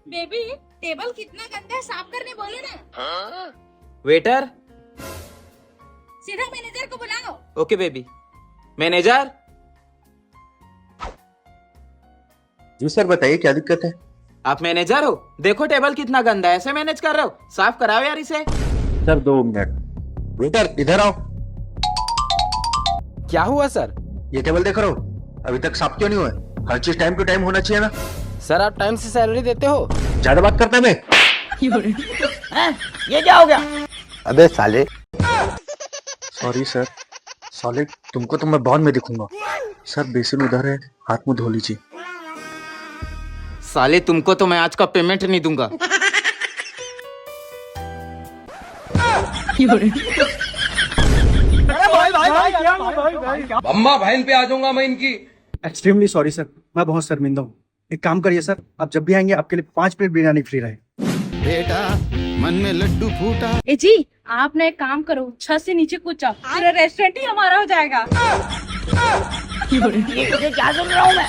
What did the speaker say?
Baby table कितना गंदा है, साफ करने बोलो ना। वेटर। सीधा मैनेजर को बुलाओ। Okay baby. मैनेजर। जी सर, बताइए क्या दिक्कत है। आप मैनेजर हो? देखो टेबल कितना गंदा है, ऐसे मैनेज कर रहे हो? साफ कराओ यार इसे। Sir 2 minute. वेटर इधर आओ। क्या हुआ सर? ये टेबल देख रहे हो, अभी तक साफ क्यों नहीं हुआ है? हर चीज टाइम टू टाइम होना चाहिए ना। सर आप टाइम से सैलरी देते हो? ज्यादा बात करता है मैं। ये क्या हो गया? अबे साले। Sorry sir. सॉलिड तुमको तो मैं बाद में दिखूंगा। सर बेसिन उधर है, हाथ मुंह धो लीजिए। साले तुमको तो मैं आज का पेमेंट नहीं दूंगा। अम्मा बहन पे आ जाऊंगा मैं इनकी। एक्सट्रीमली सॉरी सर, मैं बहुत शर्मिंदा हूँ। एक काम करिए सर, आप जब भी आएंगे आपके लिए 5 प्लेट बिरयानी फ्री रहे। बेटा मन में लड्डू फूटा। ए जी, आप ना एक काम करो, छत से नीचे कूद जाओ, पूरा रेस्टोरेंट ही हमारा हो जाएगा। ये क्या सुन रहा हूँ मैं?